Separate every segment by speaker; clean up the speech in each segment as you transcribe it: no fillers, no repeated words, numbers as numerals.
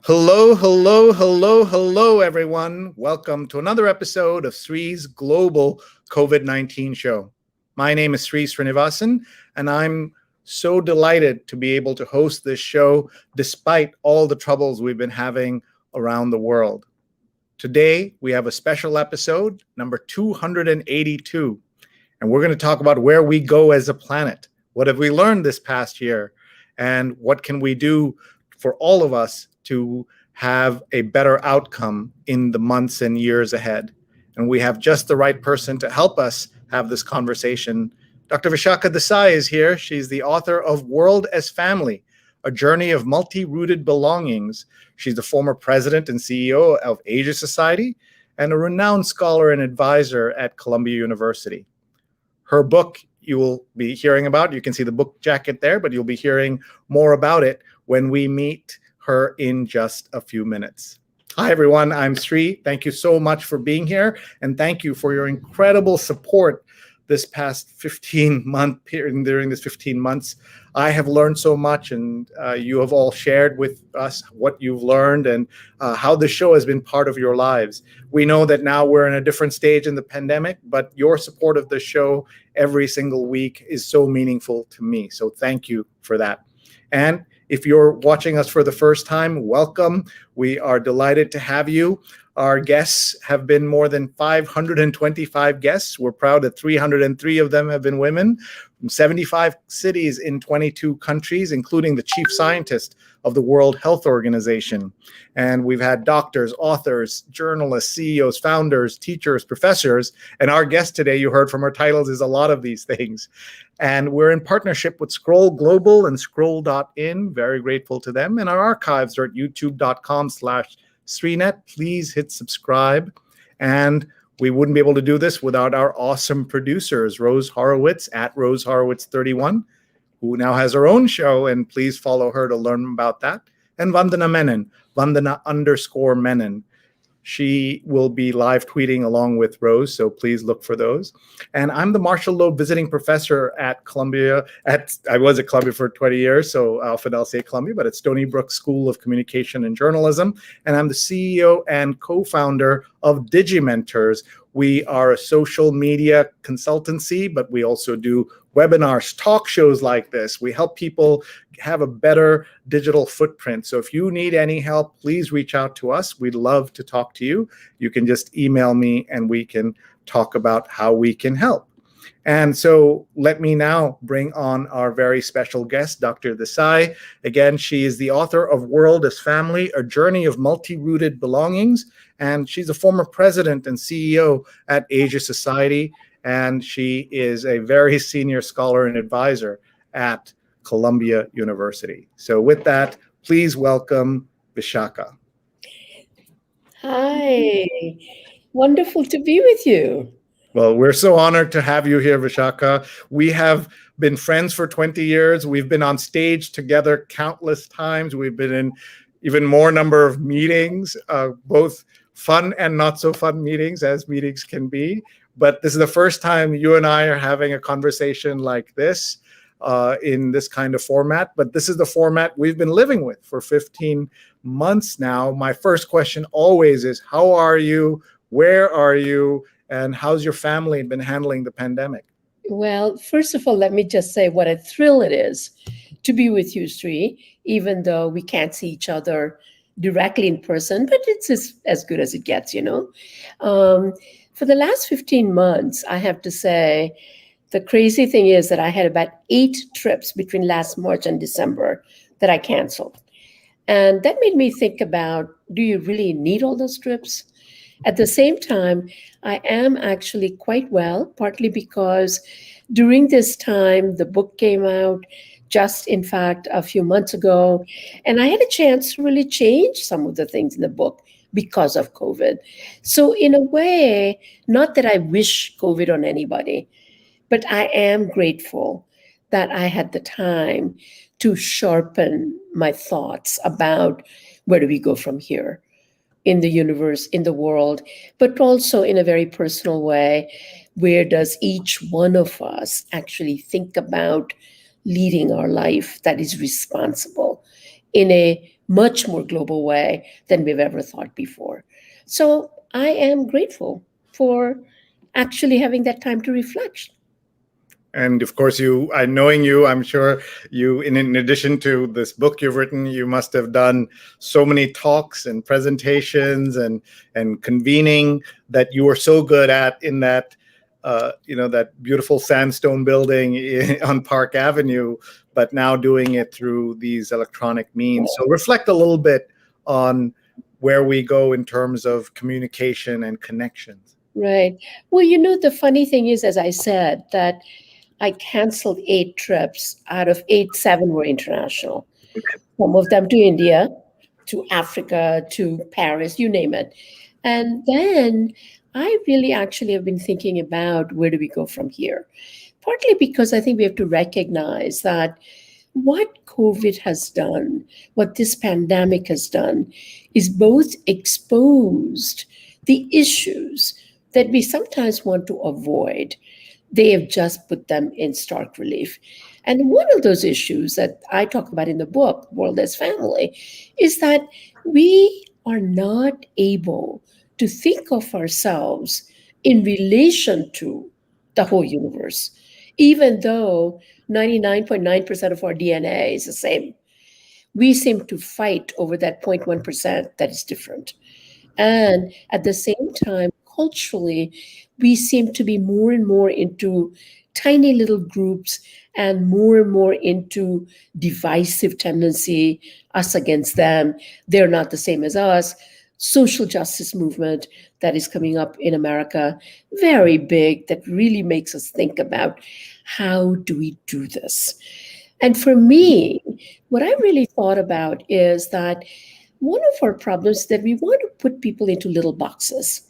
Speaker 1: Hello, hello, hello, hello, everyone. Welcome to another episode of Sree's Global COVID-19 Show. My name is Sree Sreenivasan, and I'm so delighted to be able to host this show despite all the troubles we've been having around the world. Today, we have a special episode, number 282, and we're going to talk about where we go as a planet. What have we learned this past year? And what can we do for all of us to have a better outcome in the months and years ahead? And we have just the right person to help us have this conversation. Dr. Vishakha Desai is here. She's the author of World as Family, A Journey of Multi-Rooted Belongings. She's the former president and CEO of Asia Society and a renowned scholar and advisor at Columbia University. Her book you will be hearing about, you can see the book jacket there, but you'll be hearing more about it when we meet her in just a few minutes. Hi, everyone. I'm Sree. Thank you so much for being here, and thank you for your incredible support this past 15-month period. During this 15 months, I have learned so much, and you have all shared with us what you've learned and how the show has been part of your lives. We know that now we're in a different stage in the pandemic, but your support of the show every single week is so meaningful to me. So thank you for that. And if you're watching us for the first time, welcome. We are delighted to have you. Our guests have been more than 525 guests. We're proud that 303 of them have been women from 75 cities in 22 countries, including the chief scientist of the World Health Organization. And we've had doctors, authors, journalists, CEOs, founders, teachers, professors. And our guest today, you heard from her titles, is a lot of these things. And we're in partnership with Scroll Global and Scroll.in. Very grateful to them. And our archives are at youtube.com/SreeNet. Please hit subscribe. And we wouldn't be able to do this without our awesome producers, Rose Horowitz at Rose Horowitz 31, who now has her own show, and please follow her to learn about that. And Vandana Menon, Vandana_Menon. She will be live tweeting along with Rose, so please look for those. And I'm the Marshall Loeb visiting professor at Columbia. I was at Columbia for 20 years, so often I'll say Columbia, but at Stony Brook School of Communication and Journalism. And I'm the CEO and co-founder of Digimentors. We are a social media consultancy, but we also do webinars, talk shows like this. We help people have a better digital footprint. So if you need any help, please reach out to us. We'd love to talk to you. You can just email me and we can talk about how we can help. And so let me now bring on our very special guest, Dr. Desai. Again, she is the author of World as Family, A Journey of Multi-Rooted Belongings. And she's a former president and CEO at Asia Society. And she is a very senior scholar and advisor at Columbia University. So with that, please welcome Vishakha.
Speaker 2: Hi, wonderful to be with you.
Speaker 1: Well, we're so honored to have you here, Vishakha. We have been friends for 20 years. We've been on stage together countless times. We've been in even more number of meetings, both fun and not so fun meetings, as meetings can be. But this is the first time you and I are having a conversation like this in this kind of format. But this is the format we've been living with for 15 months now. My first question always is, how are you? Where are you? And how's your family been handling the pandemic?
Speaker 2: Well, first of all, let me just say what a thrill it is to be with you, Sree, even though we can't see each other directly in person, but it's as good as it gets, you know. For the last 15 months, I have to say, the crazy thing is that I had about 8 trips between last March and December that I canceled. And that made me think about, do you really need all those trips? At the same time, I am actually quite well, partly because during this time, the book came out just, in fact, a few months ago. And I had a chance to really change some of the things in the book because of COVID. So in a way, not that I wish COVID on anybody, but I am grateful that I had the time to sharpen my thoughts about where do we go from here in the universe, in the world, but also in a very personal way, where does each one of us actually think about leading our life that is responsible in a much more global way than we've ever thought before. So I am grateful for actually having that time to reflect.
Speaker 1: And of course, knowing you, I'm sure in addition to this book you've written, you must have done so many talks and presentations and convening that you were so good at in that, that beautiful sandstone building on Park Avenue, but now doing it through these electronic means. So reflect a little bit on where we go in terms of communication and connections.
Speaker 2: Right. Well, the funny thing is, as I said, that I canceled 8 trips. Out of 8, 7 were international. Some of them to India, to Africa, to Paris, you name it. And then I really actually have been thinking about where do we go from here? Partly because I think we have to recognize that what COVID has done, what this pandemic has done, is both exposed the issues that we sometimes want to avoid. They have just put them in stark relief. And one of those issues that I talk about in the book, World as Family, is that we are not able to think of ourselves in relation to the whole universe, even though 99.9% of our DNA is the same. We seem to fight over that 0.1% that is different. And at the same time, culturally, we seem to be more and more into tiny little groups and more into divisive tendency, us against them. They're not the same as us. Social justice movement that is coming up in America, very big, that really makes us think about how do we do this? And for me, what I really thought about is that one of our problems is that we want to put people into little boxes,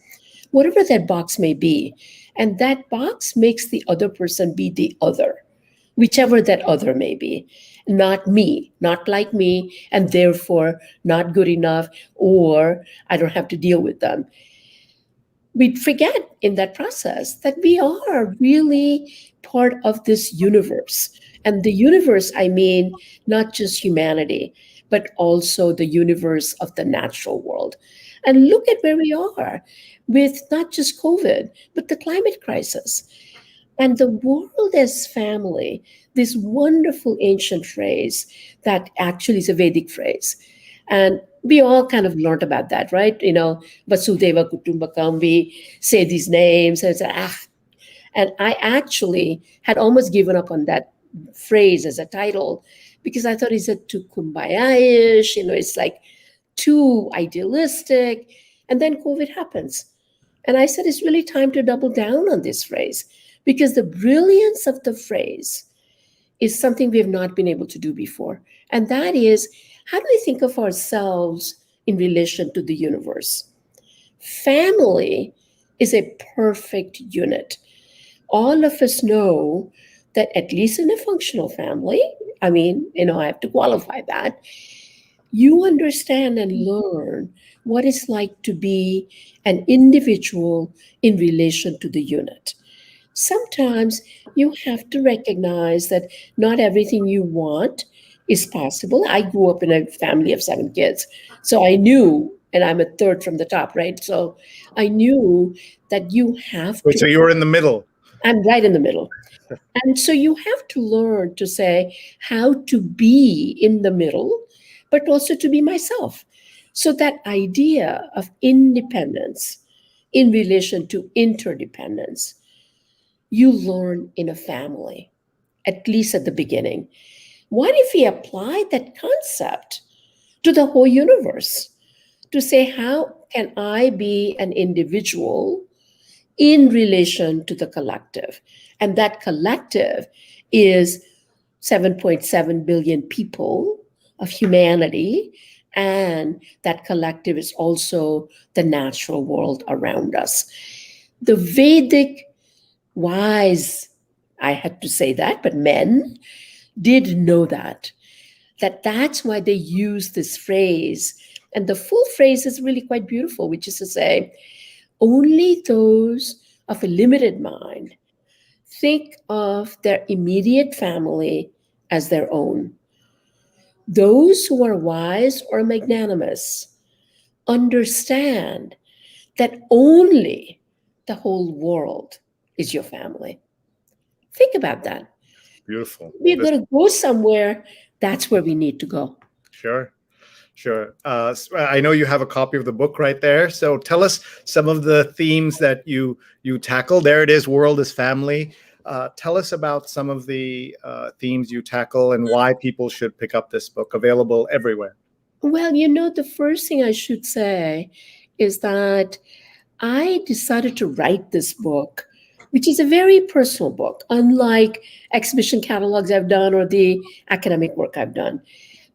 Speaker 2: whatever that box may be. And that box makes the other person be the other, whichever that other may be. Not me, not like me, and therefore not good enough, or I don't have to deal with them. We forget in that process that we are really part of this universe. And the universe, I mean, not just humanity, but also the universe of the natural world. And look at where we are with not just COVID, but the climate crisis. And the world as family, this wonderful ancient phrase that actually is a Vedic phrase. And we all kind of learned about that, right? Vasudeva Kutumbakam, we say these names and it's and I actually had almost given up on that phrase as a title because I thought it's too kumbaya-ish, it's like too idealistic. And then COVID happens. And I said, it's really time to double down on this phrase because the brilliance of the phrase is something we have not been able to do before. And that is, how do we think of ourselves in relation to the universe? Family is a perfect unit. All of us know that at least in a functional family, I mean, I have to qualify that, you understand and learn what it's like to be an individual in relation to the unit. Sometimes you have to recognize that not everything you want is possible. I grew up in a family of 7 kids, so I knew, and I'm a third from the top, right? So I knew that you have
Speaker 1: Wait,
Speaker 2: to.
Speaker 1: so you were in the middle.
Speaker 2: I'm right in the middle. And so you have to learn to say how to be in the middle, but also to be myself. So that idea of independence in relation to interdependence, you learn in a family, at least at the beginning. What if we applied that concept to the whole universe to say, how can I be an individual in relation to the collective? And that collective is 7.7 billion people of humanity. And that collective is also the natural world around us. The Vedic wise, I had to say that, but men did know that's why they use this phrase. And the full phrase is really quite beautiful, which is to say, only those of a limited mind think of their immediate family as their own. Those who are wise or magnanimous understand that only the whole world is your family. Think about that.
Speaker 1: Beautiful.
Speaker 2: We're
Speaker 1: This,
Speaker 2: going to go somewhere, that's where we need to go.
Speaker 1: sure. Sure. I know you have a copy of the book right there. So tell us some of the themes that you tackle. There it is, World is Family. Tell us about some of the themes you tackle and why people should pick up this book, available everywhere.
Speaker 2: Well, the first thing I should say is that I decided to write this book, which is a very personal book, unlike exhibition catalogs I've done or the academic work I've done.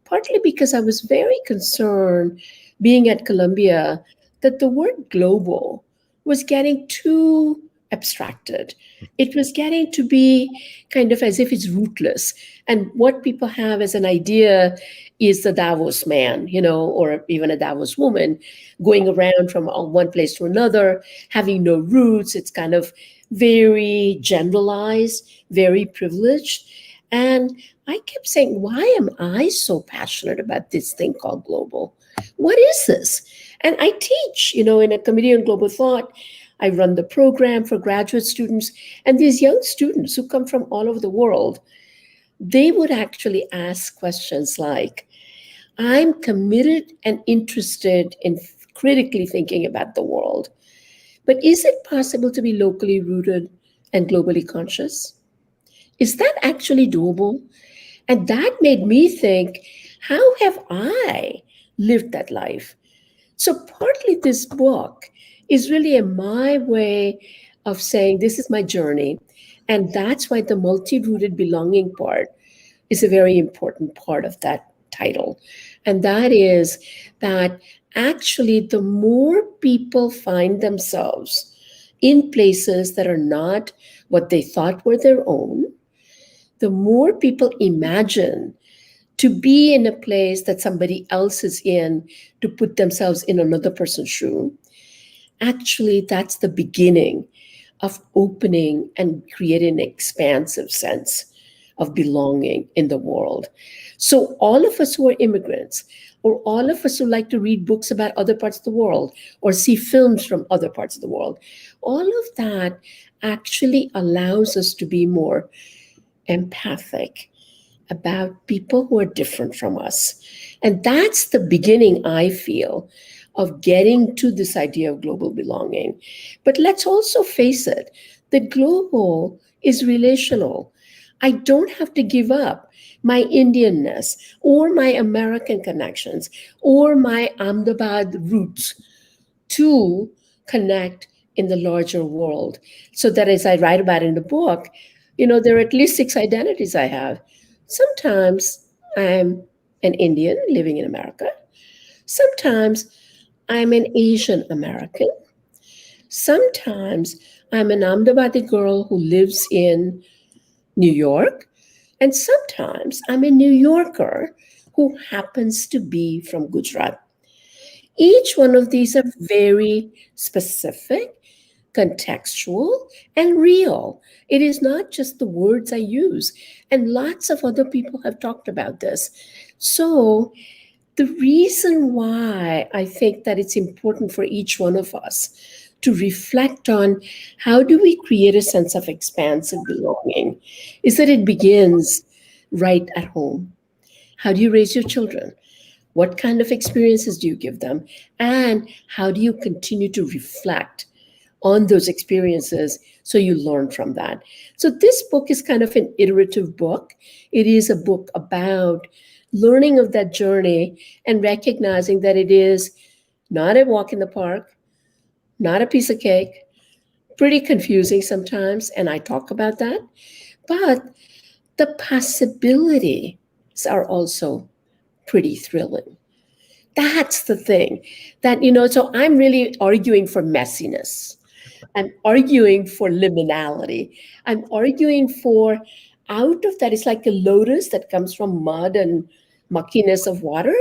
Speaker 2: Partly because I was very concerned, being at Columbia, that the word global was getting too abstracted. It was getting to be kind of as if it's rootless. And what people have as an idea is the Davos man, or even a Davos woman going around from one place to another, having no roots. It's kind of very generalized, very privileged. And I kept saying, why am I so passionate about this thing called global? What is this? And I teach, in a committee on global thought. I run the program for graduate students. And these young students who come from all over the world, they would actually ask questions like, I'm committed and interested in critically thinking about the world, but is it possible to be locally rooted and globally conscious? Is that actually doable? And that made me think, how have I lived that life? So, partly this book is really my way of saying, this is my journey. And that's why the multi rooted belonging part is a very important part of that title. And that is that actually, the more people find themselves in places that are not what they thought were their own, the more people imagine to be in a place that somebody else is in, to put themselves in another person's shoe, actually, that's the beginning of opening and creating an expansive sense of belonging in the world. So, all of us who are immigrants, or all of us who like to read books about other parts of the world, or see films from other parts of the world, all of that actually allows us to be more empathic about people who are different from us. And that's the beginning, I feel, of getting to this idea of global belonging. But let's also face it, the global is relational. I don't have to give up my Indianness or my American connections or my Ahmedabad roots to connect in the larger world. So that, as I write about in the book, there are at least 6 identities I have. Sometimes I'm an Indian living in America. Sometimes I'm an Asian American. Sometimes I'm an Ahmedabadi girl who lives in New York. And sometimes I'm a New Yorker who happens to be from Gujarat. Each one of these are very specific, contextual, and real. It is not just the words I use. And lots of other people have talked about this. So, the reason why I think that it's important for each one of us to reflect on how do we create a sense of expansive belonging is that it begins right at home. How do you raise your children? What kind of experiences do you give them? And how do you continue to reflect on those experiences so you learn from that? So, this book is kind of an iterative book. It is a book about learning of that journey and recognizing that it is not a walk in the park, not a piece of cake, pretty confusing sometimes. And I talk about that. But the possibilities are also pretty thrilling. That's the thing so I'm really arguing for messiness. I'm arguing for liminality. I'm arguing for out of that, it's like a lotus that comes from mud and muckiness of water,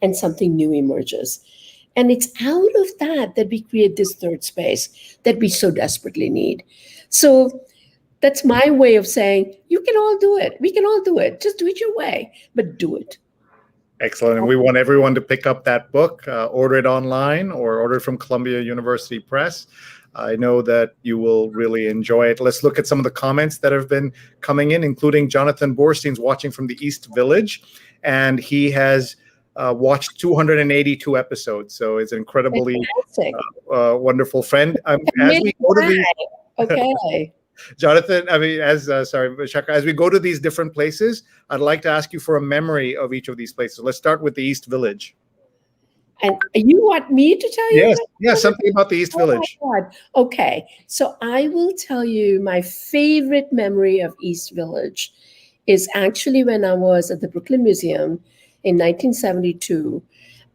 Speaker 2: and something new emerges. And it's out of that that we create this third space that we so desperately need. So that's my way of saying, you can all do it. We can all do it. Just do it your way, but do it.
Speaker 1: Excellent. And we want everyone to pick up that book, order it online or order it from Columbia University Press. I know that you will really enjoy it. Let's look at some of the comments that have been coming in, including Jonathan Borstein's watching from the East Village. And he has watched 282 episodes. So it's an incredibly wonderful friend. As we go to these,
Speaker 2: okay.
Speaker 1: Jonathan, Vishakha, as we go to these different places, I'd like to ask you for a memory of each of these places. Let's start with the East Village.
Speaker 2: And you want me to tell you?
Speaker 1: Yes, something about the East Village.
Speaker 2: My God. Okay, so I will tell you my favorite memory of East Village is actually when I was at the Brooklyn Museum in 1972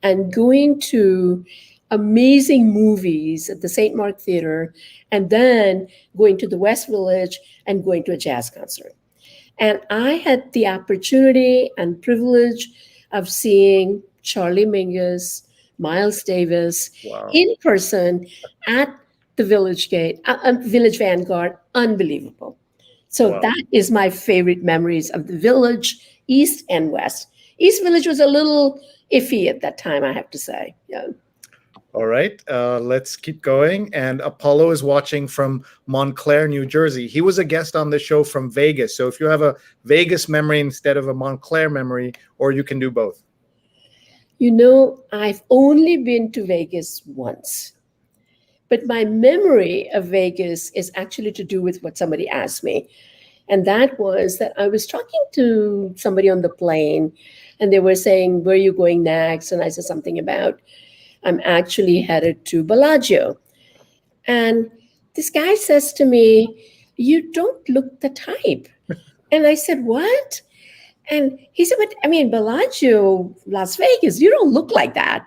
Speaker 2: and going to amazing movies at the St. Mark Theater, and then going to the West Village and going to a jazz concert. And I had the opportunity and privilege of seeing Charlie Mingus, Miles Davis in person at the Village Gate, Village Vanguard. Unbelievable. So that is my favorite memories of the Village, East and West. East Village was a little iffy at that time, I have to say. Yeah.
Speaker 1: All right, let's keep going. And Apollo is watching from Montclair, New Jersey. He was a guest on the show from Vegas. So if you have a Vegas memory instead of a Montclair memory, or you can do both.
Speaker 2: You know, I've only been to Vegas once, but my memory of Vegas is actually to do with what somebody asked me. And that was that I was talking to somebody on the plane and they were saying, where are you going next? And I said something about, I'm actually headed to Bellagio. And this guy says to me, you don't look the type. And I said, what? And he said, but I mean, Bellagio, Las Vegas, you don't look like that.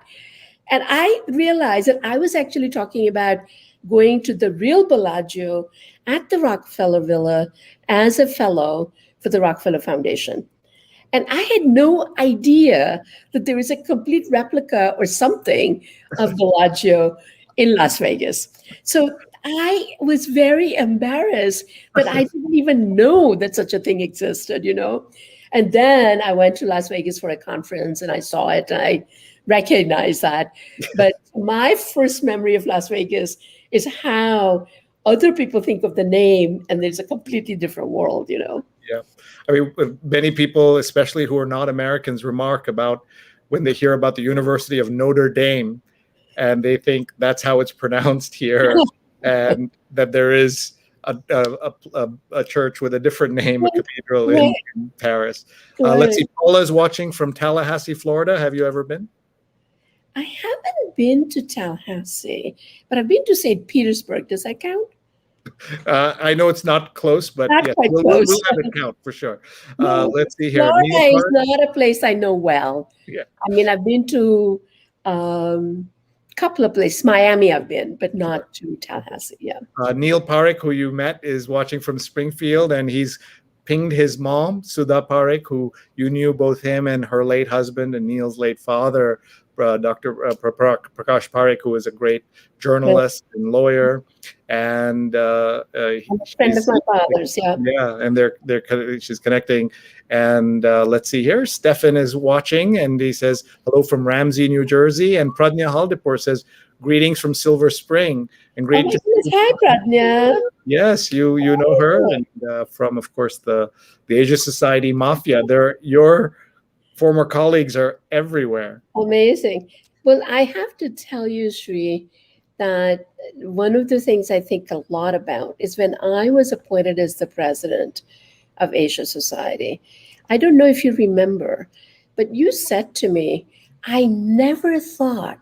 Speaker 2: And I realized that I was actually talking about going to the real Bellagio at the Rockefeller Villa as a fellow for the Rockefeller Foundation. And I had no idea that there is a complete replica or something of Bellagio in Las Vegas. So I was very embarrassed that I didn't even know that such a thing existed, you know. And then I went to Las Vegas for a conference and I saw it and I recognized that. But my first memory of Las Vegas is how other people think of the name and there's a completely different world, you know.
Speaker 1: Yeah. I mean, many people, especially who are not Americans, remark about when they hear about the University of Notre Dame and they think that's how it's pronounced here and that there is a church with a different name, a cathedral in Paris. Let's see. Paula is watching from Tallahassee, Florida. Have you ever been?
Speaker 2: I haven't been to Tallahassee, but I've been to St. Petersburg. Does that count?
Speaker 1: I know it's not close, but
Speaker 2: not
Speaker 1: yes,
Speaker 2: quite
Speaker 1: we'll have it count for sure.
Speaker 2: No,
Speaker 1: let's see here.
Speaker 2: Florida is not a place I know well.
Speaker 1: Yeah.
Speaker 2: I mean, I've been to couple of places. Miami I've been, but not to Tallahassee. Yeah.
Speaker 1: Neil Parekh, who you met, is watching from Springfield, and he's pinged his mom, Sudha Parekh, who you knew both him and her late husband and Neil's late father, Dr. Prakash Parekh, who is a great journalist and lawyer, and
Speaker 2: a friend of my father's. Yeah.
Speaker 1: Yeah, and she's connecting. And let's see here. Stefan is watching, and he says hello from Ramsey, New Jersey. And Pradnya Haldipur says greetings from Silver Spring. And great.
Speaker 2: Hi, Pradnya.
Speaker 1: Yes, you know her, and from, of course, the Asia Society Mafia. Your former colleagues are everywhere.
Speaker 2: Amazing. Well, I have to tell you, Sree, that one of the things I think a lot about is when I was appointed as the president of Asia Society. I don't know if you remember, but you said to me, I never thought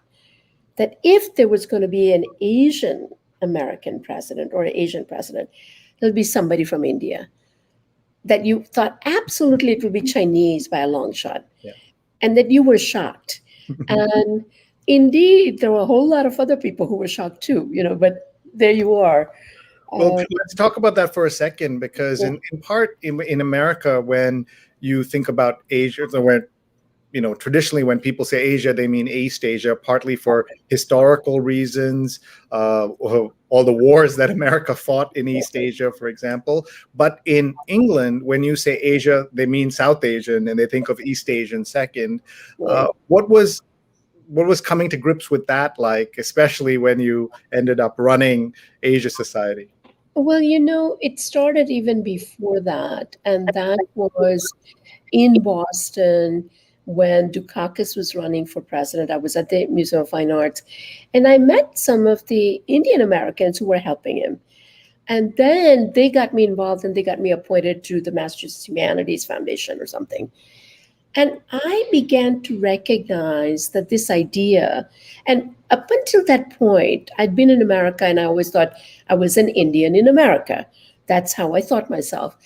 Speaker 2: that if there was going to be an Asian American president or an Asian president, there'll be somebody from India. That you thought absolutely it would be Chinese by a long shot.
Speaker 1: Yeah.
Speaker 2: And that you were shocked. And indeed, there were a whole lot of other people who were shocked too, but there you are.
Speaker 1: Well, let's talk about that for a second, because in part in America, when you think about Asia, traditionally when people say Asia, they mean East Asia, partly for historical reasons, all the wars that America fought in East Asia, for example. But in England, when you say Asia, they mean South Asian, and they think of East Asian second. What was coming to grips with that like, especially when you ended up running Asia Society?
Speaker 2: Well, it started even before that, and that was in Boston when Dukakis was running for president. I was at the Museum of Fine Arts, and I met some of the Indian Americans who were helping him. And then they got me involved and they got me appointed to the Massachusetts Humanities Foundation or something. And I began to recognize that this idea, and up until that point, I'd been in America and I always thought I was an Indian in America. That's how I thought myself.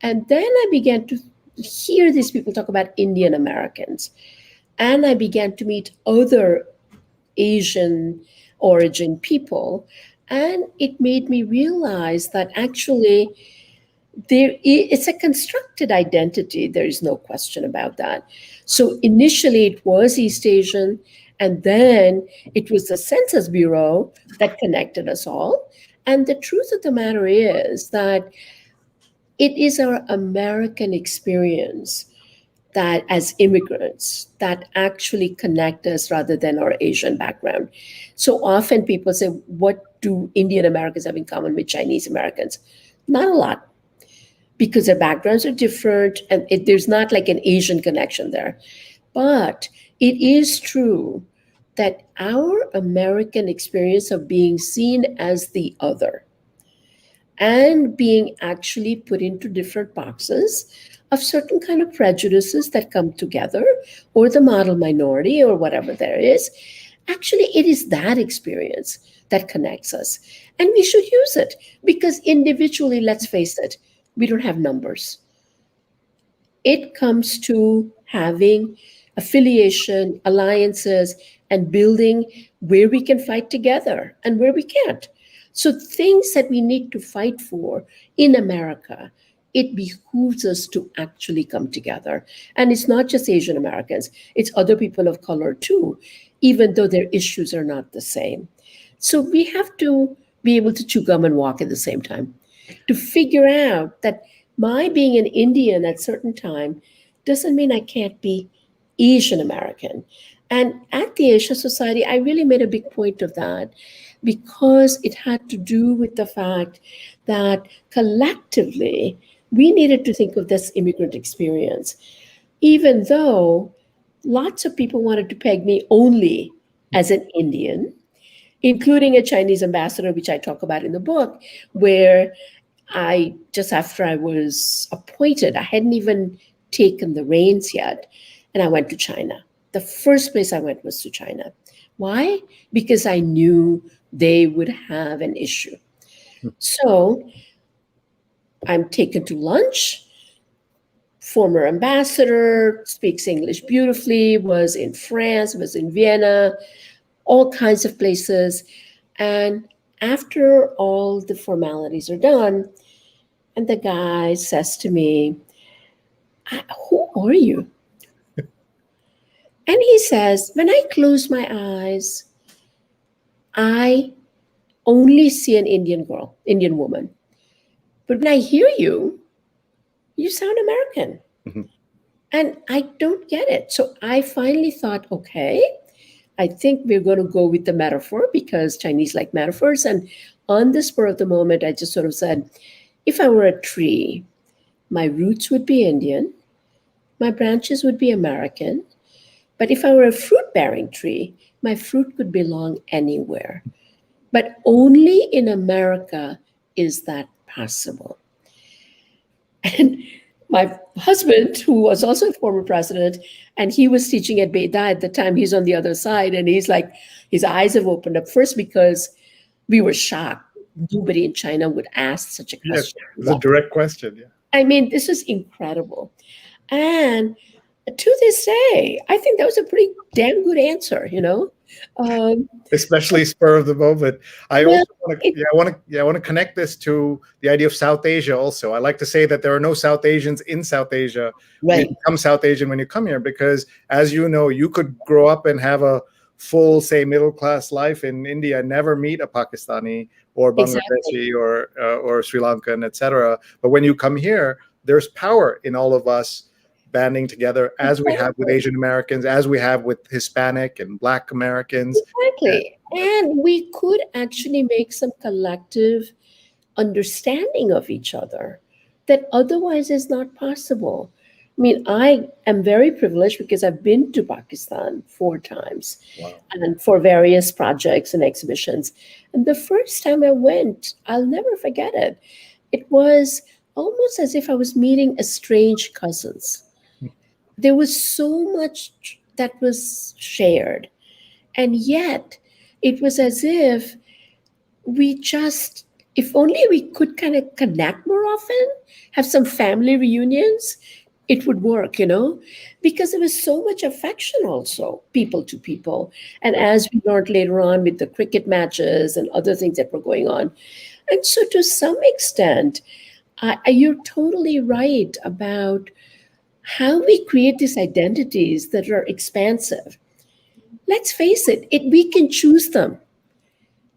Speaker 2: And then I began to hear these people talk about Indian Americans. And I began to meet other Asian origin people. And it made me realize that actually it's a constructed identity. There is no question about that. So initially it was East Asian, and then it was the Census Bureau that connected us all. And the truth of the matter is that it is our American experience that as immigrants that actually connect us rather than our Asian background. So often people say, what do Indian Americans have in common with Chinese Americans? Not a lot, because their backgrounds are different and there's not like an Asian connection there. But it is true that our American experience of being seen as the other and being actually put into different boxes of certain kind of prejudices that come together, or the model minority or whatever there is, actually it is that experience that connects us. And we should use it, because individually, let's face it, we don't have numbers. It comes to having affiliation, alliances, and building where we can fight together and where we can't. So things that we need to fight for in America, it behooves us to actually come together. And it's not just Asian Americans, it's other people of color too, even though their issues are not the same. So we have to be able to chew gum and walk at the same time, to figure out that my being an Indian at a certain time doesn't mean I can't be Asian American. And at the Asia Society, I really made a big point of that, because it had to do with the fact that collectively, we needed to think of this immigrant experience, even though lots of people wanted to peg me only as an Indian, including a Chinese ambassador, which I talk about in the book, where just after I was appointed, I hadn't even taken the reins yet, and I went to China. The first place I went was to China. Why? Because I knew they would have an issue. So I'm taken to lunch. Former ambassador, speaks English beautifully, was in France, was in Vienna, all kinds of places. And after all the formalities are done, and the guy says to me, who are you? And he says, when I close my eyes, I only see an Indian girl, Indian woman. But when I hear you, you sound American. Mm-hmm. And I don't get it. So I finally thought, okay, I think we're going to go with the metaphor, because Chinese like metaphors. And on the spur of the moment, I just sort of said, if I were a tree, my roots would be Indian, my branches would be American. But if I were a fruit-bearing tree, my fruit could belong anywhere. But only in America is that possible. And my husband, who was also a former president, and he was teaching at Beida at the time, he's on the other side, and he's like, his eyes have opened up. First, because we were shocked. Nobody in China would ask such a question.
Speaker 1: Yes, it was a direct question. Yeah.
Speaker 2: I mean, this is incredible. And to this day, I think that was a pretty damn good answer,
Speaker 1: Especially spur of the moment. I also want to connect this to the idea of South Asia also. I like to say that there are no South Asians in South Asia.
Speaker 2: Right.
Speaker 1: You become South Asian when you come here, because as you know, you could grow up and have a full, say, middle class life in India never meet a Pakistani or
Speaker 2: Exactly.
Speaker 1: Bangladeshi or Sri Lankan, etc. But when you come here, there's power in all of us banding together, as we have with
Speaker 2: Exactly.
Speaker 1: Asian Americans, as we have with Hispanic and Black Americans.
Speaker 2: Exactly. And we could actually make some collective understanding of each other that otherwise is not possible. I mean, I am very privileged because I've been to Pakistan 4 times
Speaker 1: Wow.
Speaker 2: and for various projects and exhibitions. And the first time I went, I'll never forget it. It was almost as if I was meeting estranged cousins. There was so much that was shared. And yet, it was as if we just, if only we could kind of connect more often, have some family reunions, it would work, because there was so much affection also, people to people. And as we learned later on with the cricket matches and other things that were going on. And so, to some extent, you're totally right about how we create these identities that are expansive. Let's face it, we can choose them.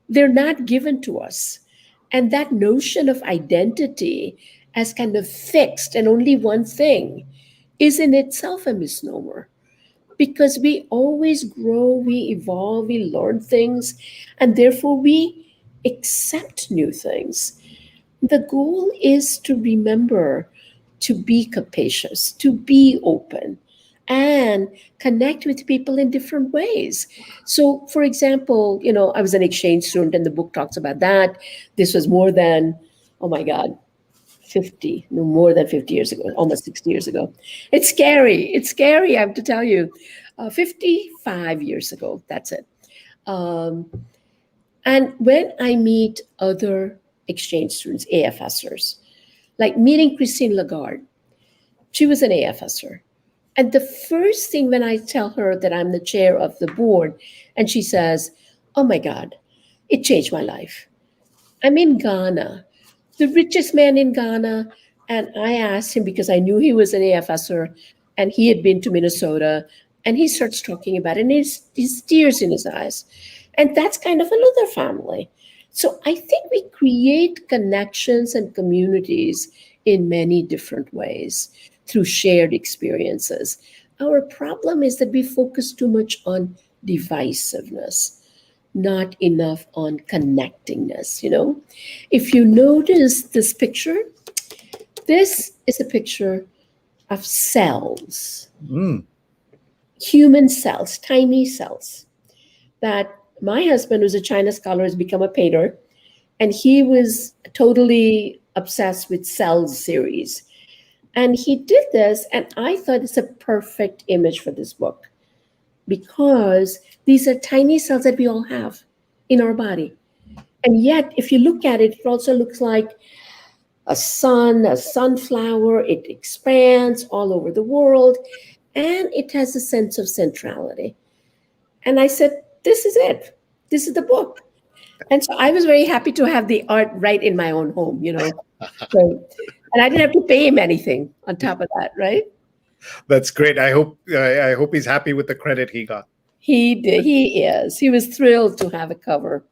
Speaker 2: They're not given to us. And that notion of identity as kind of fixed and only one thing is in itself a misnomer, because we always grow, we evolve, we learn things, and therefore we accept new things. The goal is to remember to be capacious, to be open, and connect with people in different ways. So, for example, I was an exchange student, and the book talks about that. This was more than, oh my God, 50, no, more than 50 years ago, almost 60 years ago. It's scary. It's scary, I have to tell you. 55 years ago, that's it. Um, and when I meet other exchange students, AFSers, like meeting Christine Lagarde, she was an AFSer. And the first thing when I tell her that I'm the chair of the board, and she says, "Oh my God, it changed my life. I'm in Ghana, the richest man in Ghana." And I asked him because I knew he was an AFSer and he had been to Minnesota. And he starts talking about it, and he's tears in his eyes. And that's kind of another family. So I think we create connections and communities in many different ways through shared experiences. Our problem is that we focus too much on divisiveness, not enough on connectingness. If you notice this picture, this is a picture of cells,
Speaker 1: Mm.
Speaker 2: human cells, tiny cells, that my husband, who's a China scholar, has become a painter, and he was totally obsessed with cells series. And he did this, and I thought it's a perfect image for this book, because these are tiny cells that we all have in our body. And yet, if you look at it, it also looks like a sun, a sunflower. It expands all over the world, and it has a sense of centrality. And I said, this is it. This is the book. And so I was very happy to have the art right in my own home. So, and I didn't have to pay him anything on top of that, right?
Speaker 1: That's great. I hope he's happy with the credit he got.
Speaker 2: He did. He is. He was thrilled to have a cover.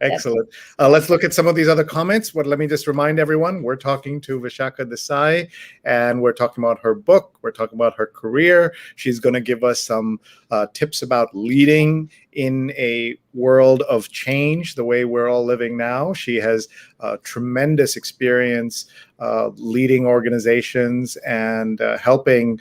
Speaker 1: Excellent. Let's look at some of these other comments. But let me just remind everyone, we're talking to Vishakha Desai, and we're talking about her book. We're talking about her career. She's going to give us some tips about leading in a world of change, the way we're all living now. She has tremendous experience leading organizations and helping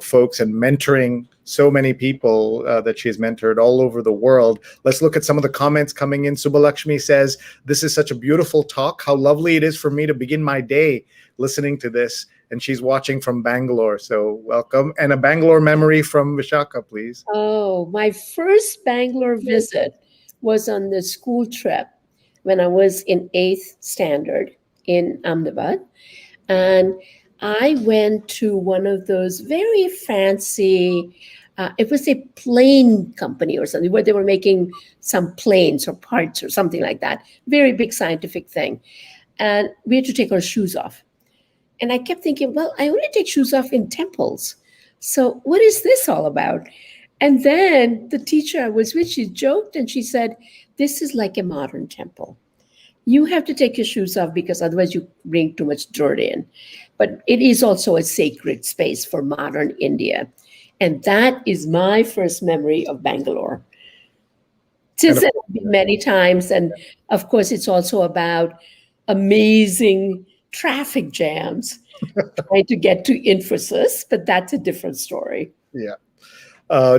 Speaker 1: folks and mentoring so many people that she's mentored all over the world. Let's look at some of the comments coming in. Subbalakshmi says, "This is such a beautiful talk. How lovely it is for me to begin my day listening to this." And she's watching from Bangalore. So welcome. And a Bangalore memory from Vishakha, please.
Speaker 2: Oh, my first Bangalore visit was on the school trip when I was in 8th standard in Ahmedabad. And I went to one of those very fancy, it was a plane company or something, where they were making some planes or parts or something like that. Very big scientific thing. And we had to take our shoes off. And I kept thinking, well, I only take shoes off in temples. So what is this all about? And then the teacher I was with, she joked and she said, "This is like a modern temple. You have to take your shoes off because otherwise you bring too much dirt in. But it is also a sacred space for modern India." And that is my first memory of Bangalore.
Speaker 1: And
Speaker 2: Since then, I've been many times. And of course, it's also about amazing traffic jams trying to get to Infosys, but that's a different story.
Speaker 1: yeah.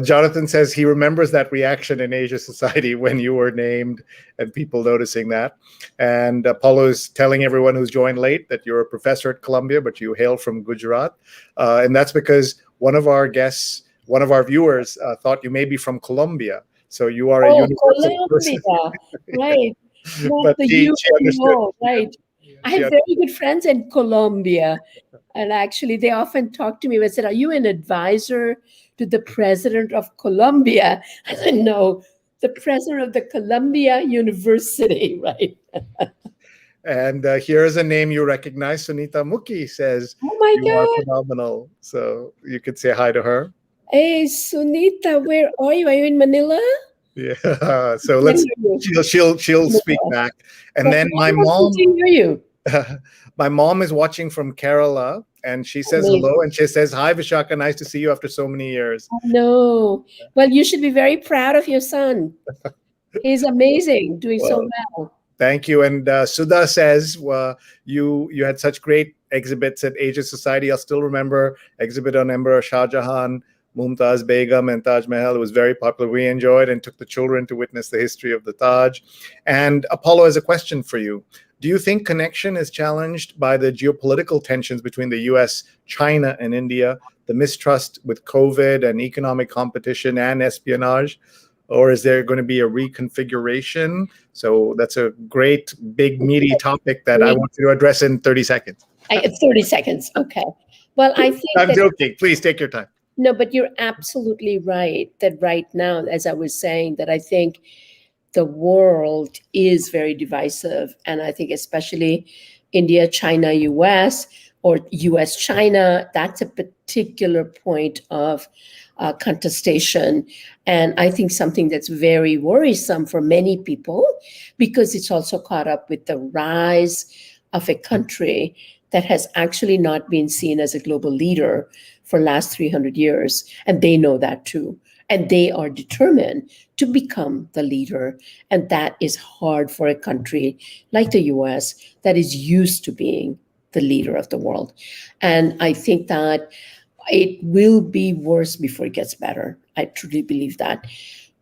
Speaker 1: Jonathan says he remembers that reaction in Asia Society when you were named and people noticing that. And Paulo is telling everyone who's joined late that you're a professor at Columbia, but you hail from Gujarat. And that's because one of our guests, one of our viewers, thought you may be from Colombia. So you are a universal person.
Speaker 2: Colombia, right. Not
Speaker 1: But
Speaker 2: the
Speaker 1: she understood.
Speaker 2: UNO, right. I have very good friends in Colombia. And actually, they often talk to me and said, "Are you an advisor to the president of Colombia?" I said, "No, the president of the Columbia University," right?
Speaker 1: And here is a name you recognize. Sunita Mukhi says,
Speaker 2: Oh my
Speaker 1: you are
Speaker 2: God.
Speaker 1: phenomenal. So you could say hi to her.
Speaker 2: Hey, Sunita, where are you? Are you in Manila?
Speaker 1: Yeah. So
Speaker 2: Can
Speaker 1: let's,
Speaker 2: hear
Speaker 1: she'll
Speaker 2: you.
Speaker 1: speak back. And
Speaker 2: But
Speaker 1: then my
Speaker 2: wonderful
Speaker 1: mom,
Speaker 2: to hear you.
Speaker 1: my mom is watching from Kerala and she says
Speaker 2: Amazing.
Speaker 1: hello and she says, "Hi, Vishakha. Nice to see you after so many years."
Speaker 2: No. Well, you should be very proud of your son. He's amazing, doing so
Speaker 1: Well,
Speaker 2: well.
Speaker 1: thank you. And Sudha says, you had such great exhibits at Asia Society. I'll still remember exhibit on Emperor Shah Jahan, Mumtaz Begum, and Taj Mahal. It was very popular. We enjoyed and took the children to witness the history of the Taj. And Apollo has a question for you. Do you think connection is challenged by the geopolitical tensions between the US, China, and India, the mistrust with COVID and economic competition and espionage? Or is there going to be a reconfiguration? So that's a great, big, meaty topic that I want you to address in 30 seconds.
Speaker 2: 30 seconds. Okay. Well, I think
Speaker 1: I'm joking. Please take your time.
Speaker 2: No, but you're absolutely right that right now, as I was saying, that I think the world is very divisive. And I think especially India, China, US, or US, China, that's a particular point of contestation. And I think something that's very worrisome for many people, because it's also caught up with the rise of a country that has actually not been seen as a global leader for last 300 years. And they know that too. And they are determined to become the leader. And that is hard for a country like the US that is used to being the leader of the world. And I think that it will be worse before it gets better. I truly believe that.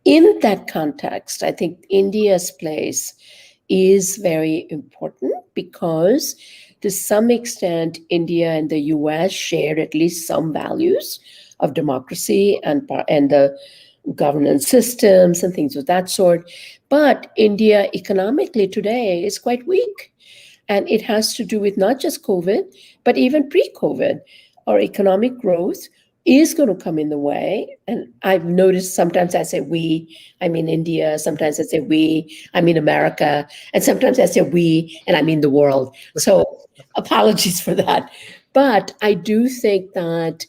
Speaker 2: In that context, I think India's place is very important because to some extent, India and the US shared at least some values of democracy and the governance systems and things of that sort. But India economically today is quite weak. And it has to do with not just COVID, but even pre-COVID. Our economic growth is going to come in the way. And I've noticed sometimes I say we, I mean India, sometimes I say we, I mean America, and sometimes I say we, and I mean the world. So apologies for that. But I do think that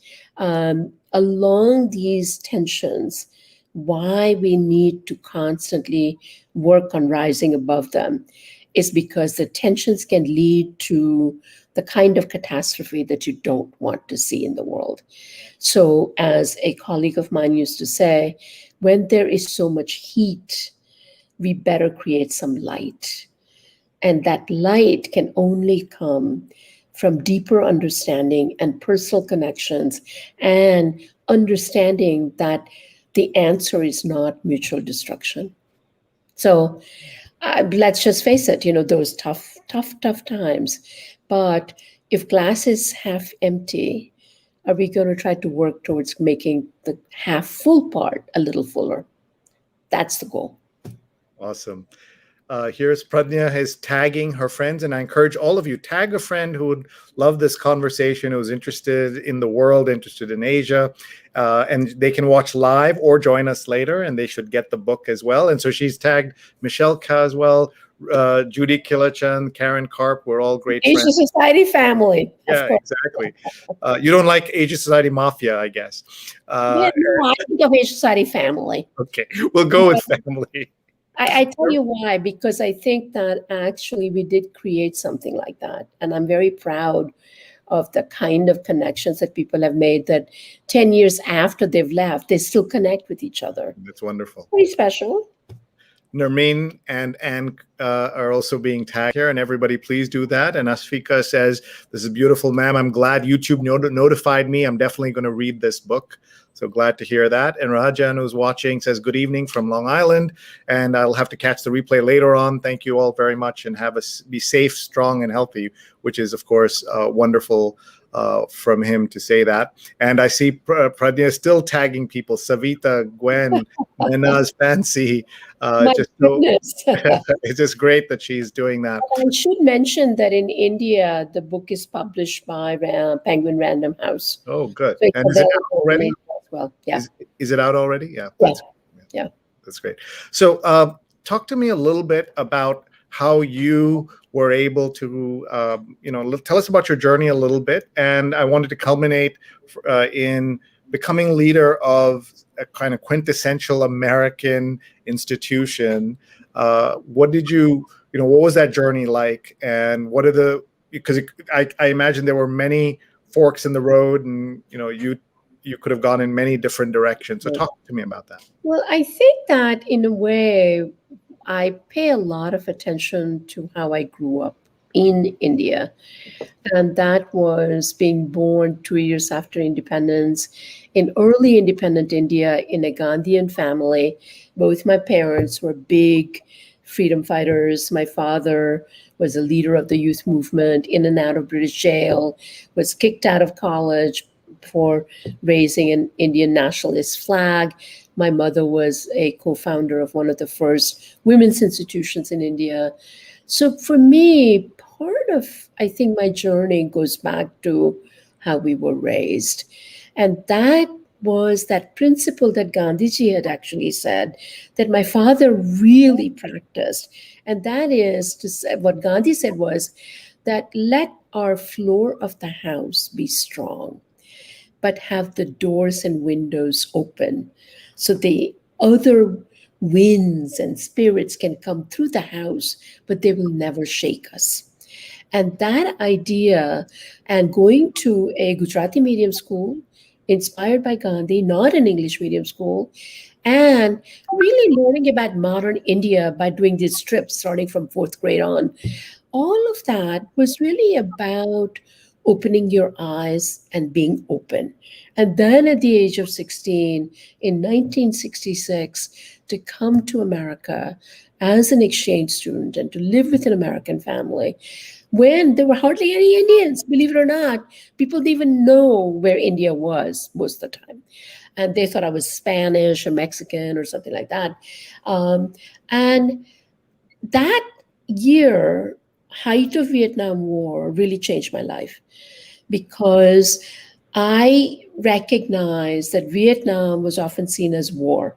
Speaker 2: along these tensions, why we need to constantly work on rising above them is because the tensions can lead to the kind of catastrophe that you don't want to see in the world. So, as a colleague of mine used to say, when there is so much heat, we better create some light. And that light can only come from deeper understanding and personal connections and understanding that the answer is not mutual destruction. So, let's just face it, those tough times. But if glass is half empty, are we going to try to work towards making the half full part a little fuller? That's the goal.
Speaker 1: Awesome. Here's Pradnya is tagging her friends, and I encourage all of you, tag a friend who would love this conversation, who's interested in the world, interested in Asia, and they can watch live or join us later, and they should get the book as well. And so she's tagged Michelle Caswell, Judy Kilachan, Karen Karp, we're all great
Speaker 2: Asia
Speaker 1: friends.
Speaker 2: Society family, of
Speaker 1: Yeah,
Speaker 2: course.
Speaker 1: exactly. You don't like Asia Society Mafia, I guess.
Speaker 2: Yeah, no, I think of Asia Society family.
Speaker 1: Okay, we'll go with family.
Speaker 2: I tell you why, because I think that actually we did create something like that. And I'm very proud of the kind of connections that people have made, that 10 years after they've left, they still connect with each other.
Speaker 1: That's wonderful.
Speaker 2: Pretty special.
Speaker 1: Nermeen and Anne are also being tagged here, and everybody please do that. And Asfika says, this is beautiful, ma'am. I'm glad YouTube notified me. I'm definitely going to read this book. So glad to hear that. And Rajan, who's watching, says, good evening from Long Island. And I'll have to catch the replay later on. Thank you all very much, and be safe, strong, and healthy, which is, of course, wonderful from him to say that. And I see Pradnya still tagging people. Savita, Gwen, Mena's Fancy.
Speaker 2: My goodness.
Speaker 1: It's just great that she's doing that.
Speaker 2: I should mention that in India, the book is published by Penguin Random House.
Speaker 1: Oh, good.
Speaker 2: So
Speaker 1: And is it out already?
Speaker 2: as well. Yeah.
Speaker 1: Is it out already? Yeah.
Speaker 2: Yeah.
Speaker 1: That's great. So talk to me a little bit about how you were able to, tell us about your journey a little bit. And I wanted to culminate in becoming leader of a kind of quintessential American institution. What was that journey like? And what are because I imagine there were many forks in the road, and, you could have gone in many different directions. So talk to me about that.
Speaker 2: Well, I think that in a way, I pay a lot of attention to how I grew up in India. And that was being born 2 years after independence in early independent India in a Gandhian family. Both my parents were big freedom fighters. My father was a leader of the youth movement, in and out of British jail, was kicked out of college for raising an Indian nationalist flag. My mother was a co-founder of one of the first women's institutions in India. So for me, part of, I think, my journey goes back to how we were raised. And that was that principle that Gandhiji had actually said that my father really practiced. And that is to say, what Gandhi said was that let our floor of the house be strong, but have the doors and windows open so the other winds and spirits can come through the house, but they will never shake us. And that idea, and going to a Gujarati medium school inspired by Gandhi, not an English medium school, and really learning about modern India by doing these trips starting from 4th grade on, all of that was really about opening your eyes and being open. And then at the age of 16, in 1966, to come to America as an exchange student and to live with an American family, when there were hardly any Indians, believe it or not. People didn't even know where India was most of the time. And they thought I was Spanish or Mexican or something like that. And that year, height of Vietnam War, really changed my life, because I recognized that Vietnam was often seen as war,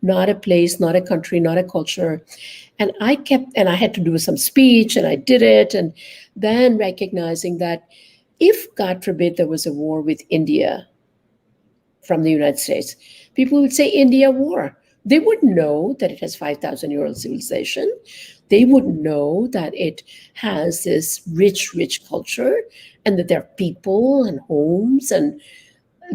Speaker 2: not a place, not a country, not a culture. And I had to do some speech, and I did it. And then recognizing that if, God forbid, there was a war with India from the United States, people would say India war. They wouldn't know that it has 5,000-year-old civilization. They wouldn't know that it has this rich, rich culture, and that there are people and homes and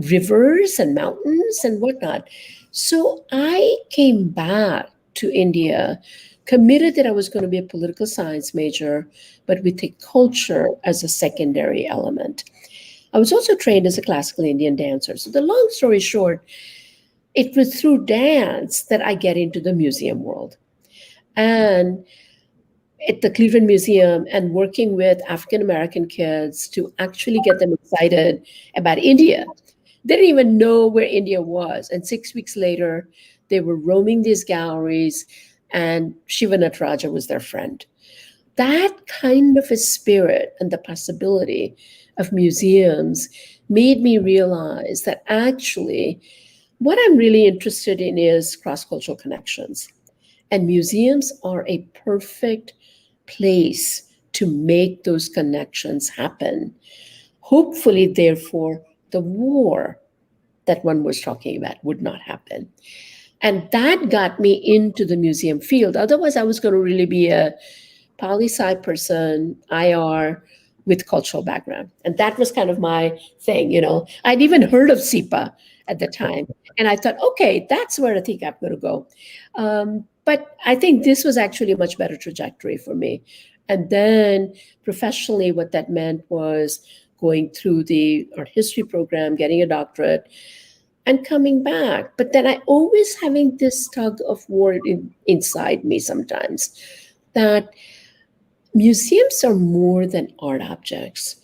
Speaker 2: rivers and mountains and whatnot. So I came back to India, committed that I was going to be a political science major, but with a culture as a secondary element. I was also trained as a classical Indian dancer. So the long story short, it was through dance that I get into the museum world. And at the Cleveland Museum, and working with African-American kids to actually get them excited about India. They didn't even know where India was. And 6 weeks later, they were roaming these galleries, and Shiva Nataraja was their friend. That kind of a spirit and the possibility of museums made me realize that actually what I'm really interested in is cross-cultural connections. And museums are a perfect place to make those connections happen. Hopefully, therefore, the war that one was talking about would not happen. And that got me into the museum field. Otherwise, I was going to really be a poli-sci person, IR, with cultural background. And that was kind of my thing, you know. I'd even heard of SEPA at the time. And I thought, okay, that's where I think I'm going to go. But I think this was actually a much better trajectory for me. And then professionally, what that meant was going through the art history program, getting a doctorate, and coming back. But then I always having this tug of war inside me sometimes that museums are more than art objects.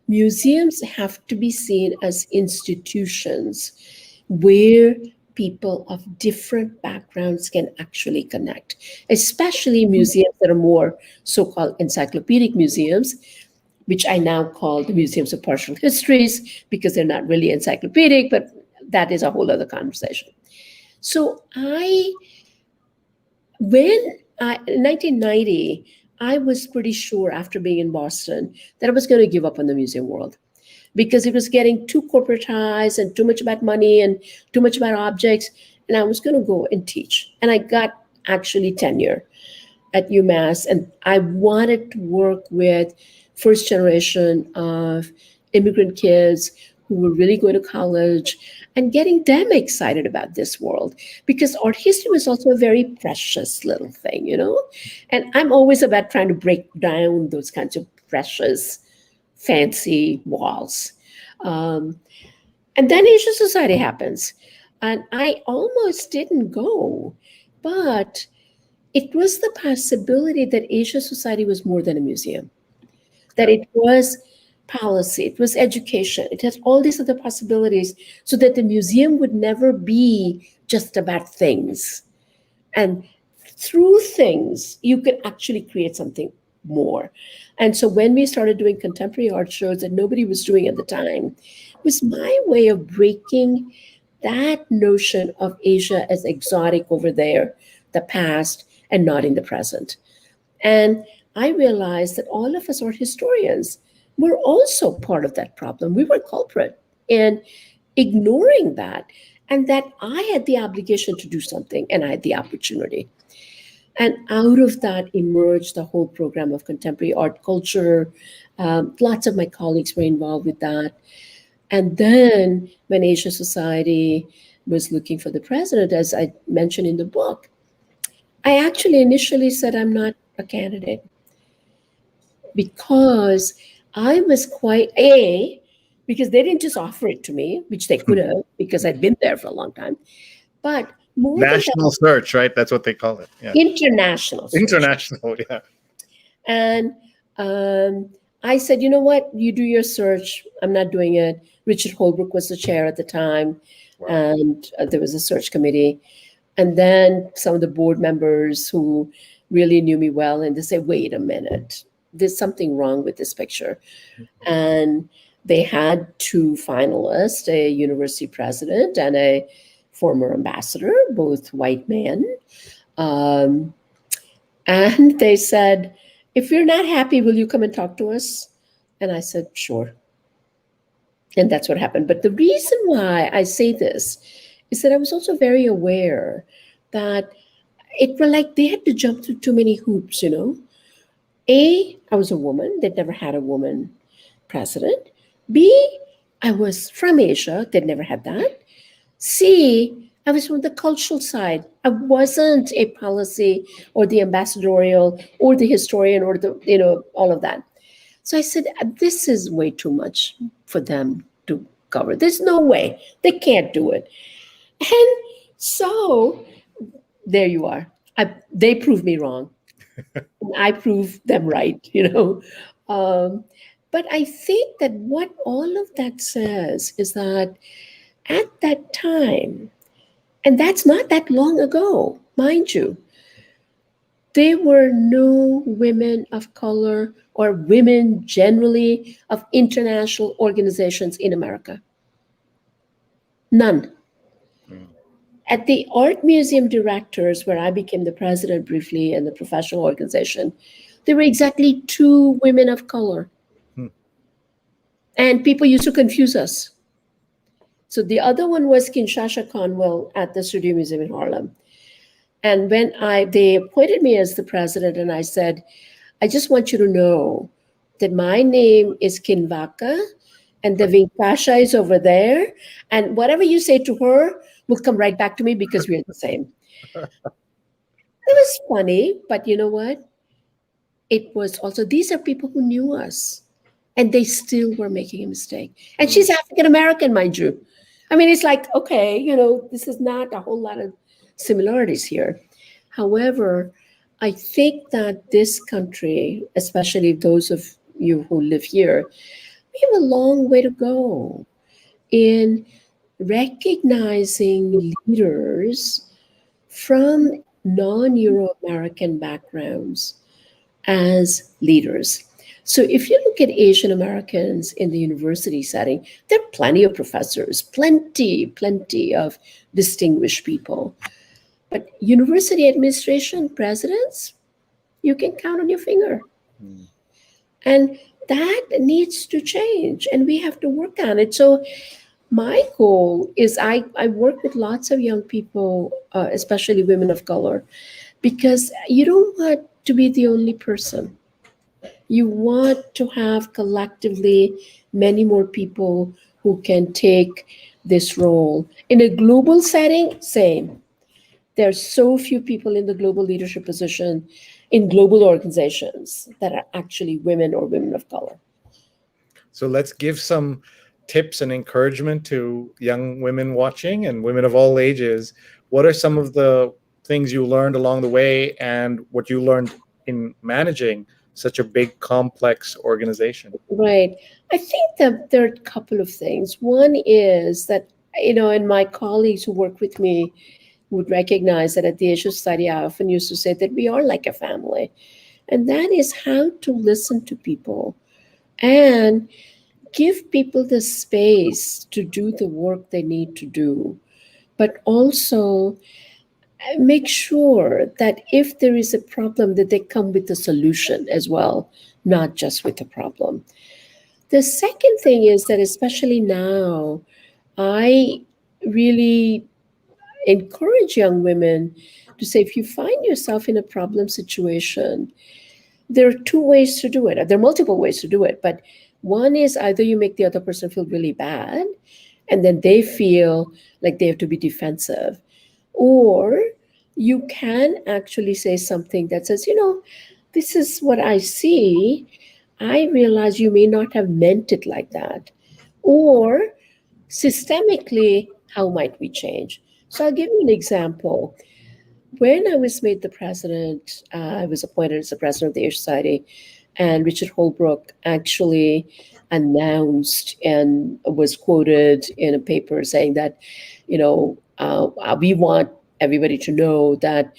Speaker 2: Museums have to be seen as institutions where people of different backgrounds can actually connect, especially museums that are more so-called encyclopedic museums, which I now call the museums of partial histories because they're not really encyclopedic, but that is a whole other conversation. So in 1990, I was pretty sure after being in Boston that I was going to give up on the museum world because it was getting too corporatized and too much about money and too much about objects. And I was going to go and teach. And I got actually tenure at UMass. And I wanted to work with first generation of immigrant kids who were really going to college and getting them excited about this world, because art history was also a very precious little thing, you know? And I'm always about trying to break down those kinds of precious, fancy walls. And then Asian Society happens. And I almost didn't go, but it was the possibility that Asia Society was more than a museum, that it was policy, it was education, it has all these other possibilities, so that the museum would never be just about things. And through things, you could actually create something more. And so when we started doing contemporary art shows that nobody was doing at the time, it was my way of breaking that notion of Asia as exotic over there, the past, and not in the present. And I realized that all of us art historians were also part of that problem. We were culprit in ignoring that, and that I had the obligation to do something, and I had the opportunity. And out of that emerged the whole program of contemporary art culture. Lots of my colleagues were involved with that. And then when Asia Society was looking for the president, as I mentioned in the book, I actually initially said I'm not a candidate because I was because they didn't just offer it to me, which they could have because I'd been there for a long time, but more
Speaker 1: National search, right? That's what they call it. Yeah.
Speaker 2: International search.
Speaker 1: International, yeah.
Speaker 2: And I said, you know what? You do your search. I'm not doing it. Richard Holbrook was the chair at the time, and there was a search committee. And then some of the board members who really knew me well, and they say, wait a minute, there's something wrong with this picture. And they had two finalists, a university president and a former ambassador, both white men. And they said, if you're not happy, will you come and talk to us? And I said, sure. And that's what happened. But the reason why I say this is that I was also very aware that it were like they had to jump through too many hoops, you know. I was a woman. They'd never had a woman president. B, I was from Asia. They'd never had that. C, I was from the cultural side. I wasn't a policy or the ambassadorial or the historian or the, you know, all of that. So I said, this is way too much for them to cover. There's no way. They can't do it. And so there you are. They proved me wrong. I proved them right, you know. But I think that what all of that says is that at that time, and that's not that long ago, mind you, there were no women of color or women generally of international organizations in America. None. At the art museum directors, where I became the president briefly in the professional organization, there were exactly 2 women of color.
Speaker 1: Hmm.
Speaker 2: And people used to confuse us. So the other one was Kinshasa Conwell at the Studio Museum in Harlem. And when they appointed me as the president, and I said, I just want you to know that my name is Kinvaka, and the Vinkasha is over there. And whatever you say to her will come right back to me because we're the same. It was funny, but you know what? It was also, these are people who knew us and they still were making a mistake. And she's African American, mind you. I mean, it's like, okay, this is not a whole lot of similarities here. However, I think that this country, especially those of you who live here, we have a long way to go in recognizing leaders from non-Euro-American backgrounds as leaders. So if you look at Asian Americans in the university setting, there are plenty of professors, plenty of distinguished people. But university administration presidents, you can count on your finger. And that needs to change, and we have to work on it. So my goal is I work with lots of young people, especially women of color, because you don't want to be the only person. You want to have collectively many more people who can take this role. In a global setting, same. There's so few people in the global leadership position in global organizations that are actually women or women of color.
Speaker 1: So let's give some tips and encouragement to young women watching and women of all ages. What are some of the things you learned along the way and what you learned in managing such a big, complex organization?
Speaker 2: Right. I think that there are a couple of things. One is that, and my colleagues who work with me would recognize that at the Asia Society, I often used to say that we are like a family. And that is how to listen to people and give people the space to do the work they need to do, but also make sure that if there is a problem, that they come with a solution as well, not just with a problem. The second thing is that, especially now, I really encourage young women to say, if you find yourself in a problem situation, there are 2 ways to do it. There are multiple ways to do it, but one is either you make the other person feel really bad, and then they feel like they have to be defensive, or you can actually say something that says, this is what I see. I realize you may not have meant it like that. Or systemically, how might we change? So I'll give you an example. When I was made the president, I was appointed as the president of the Asia Society, and Richard Holbrooke actually announced and was quoted in a paper saying that, we want everybody to know that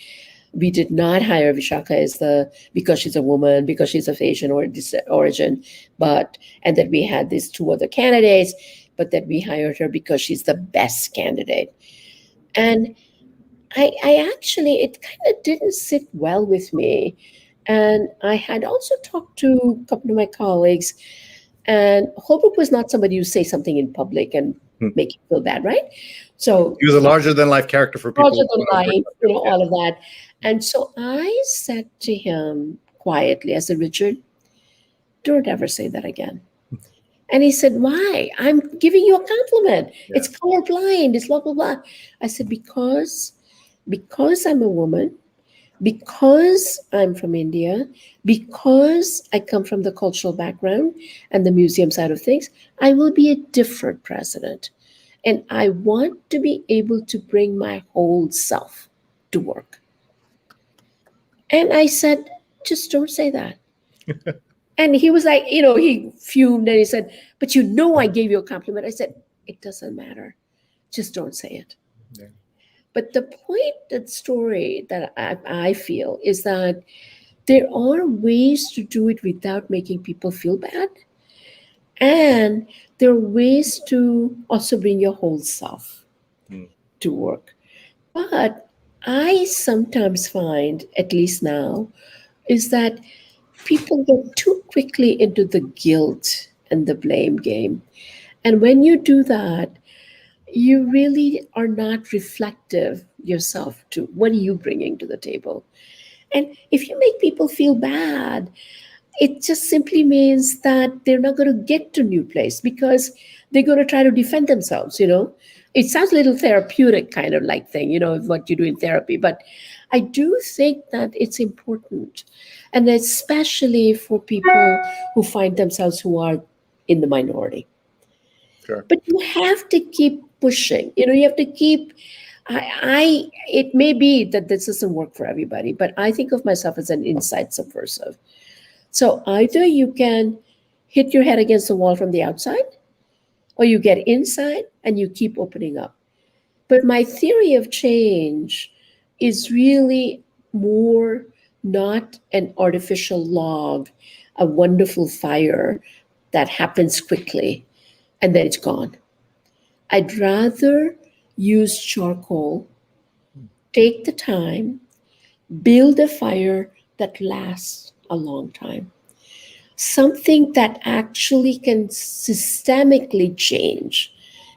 Speaker 2: we did not hire Vishakha because she's a woman, because she's of Asian origin, and that we had these 2 other candidates, but that we hired her because she's the best candidate. And I actually, it kind of didn't sit well with me. And I had also talked to a couple of my colleagues, and Holbrook was not somebody who say something in public and make you feel bad, right? So
Speaker 1: he was a larger than life character for people.
Speaker 2: Larger than life, all of that. And so I said to him quietly, I said, Richard, don't ever say that again. And he said, why? I'm giving you a compliment. Yeah. It's colorblind. It's blah, blah, blah. I said, because I'm a woman, because I'm from India, because I come from the cultural background and the museum side of things, I will be a different president. And I want to be able to bring my whole self to work. And I said, just don't say that. And he was like, he fumed and he said, but I gave you a compliment. I said, it doesn't matter. Just don't say it. Yeah. But the point, that story that I feel is that there are ways to do it without making people feel bad. And there are ways to also bring your whole self to work. But I sometimes find, at least now, is that people get too quickly into the guilt and the blame game. And when you do that, you really are not reflective yourself to what are you bringing to the table. And if you make people feel bad, it just simply means that they're not going to get to new place because they're going to try to defend themselves. It sounds a little therapeutic kind of like thing, what you do in therapy, but I do think that it's important, and especially for people who find themselves who are in the minority.
Speaker 1: Sure.
Speaker 2: But you have to keep pushing. You have to keep. I it may be that this doesn't work for everybody, but I think of myself as an insight subversive. So either you can hit your head against the wall from the outside, or you get inside and you keep opening up. But my theory of change is really more not an artificial log, a wonderful fire that happens quickly and then it's gone. I'd rather use charcoal, take the time, build a fire that lasts a long time. Something that actually can systemically change.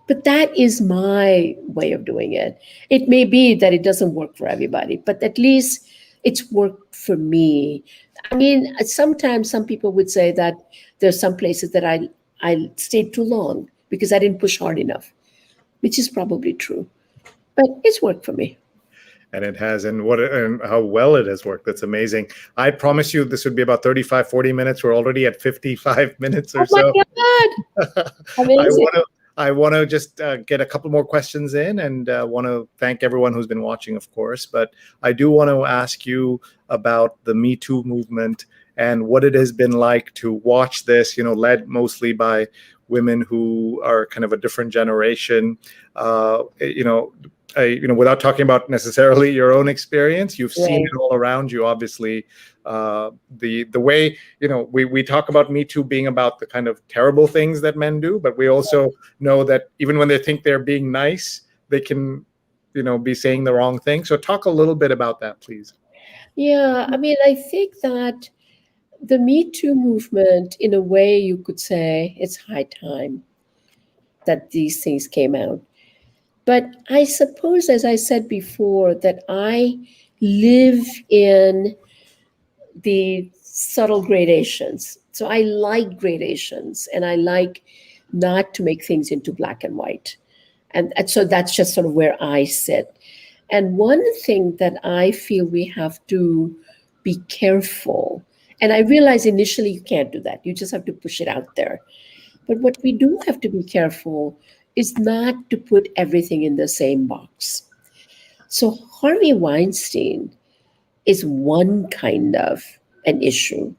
Speaker 2: But that is my way of doing it. It may be that it doesn't work for everybody, but at least it's worked for me. I mean, sometimes some people would say that there's some places that I stayed too long because I didn't push hard enough, which is probably true. But it's worked for me.
Speaker 1: And it has, and how well it has worked. That's amazing. I promise you this would be about 35, 40 minutes. We're already at 55 minutes or
Speaker 2: Oh my
Speaker 1: so.
Speaker 2: God.
Speaker 1: I
Speaker 2: Amazing.
Speaker 1: want to I want to just get a couple more questions in, and want to thank everyone who's been watching, of course. But I do want to ask you about the Me Too movement and what it has been like to watch this, led mostly by women who are kind of a different generation. Without talking about necessarily your own experience, you've seen
Speaker 2: Right.
Speaker 1: it all around you. Obviously, the way we talk about Me Too being about the kind of terrible things that men do, but we also know that even when they think they're being nice, they can, be saying the wrong thing. So talk a little bit about that, please.
Speaker 2: Yeah, I mean, I think that the Me Too movement, in a way, you could say it's high time that these things came out. But I suppose, as I said before, that I live in the subtle gradations. So I like gradations and I like not to make things into black and white. And so that's just sort of where I sit. And one thing that I feel we have to be careful, and I realize initially you can't do that, you just have to push it out there. But what we do have to be careful is not to put everything in the same box. So Harvey Weinstein is one kind of an issue.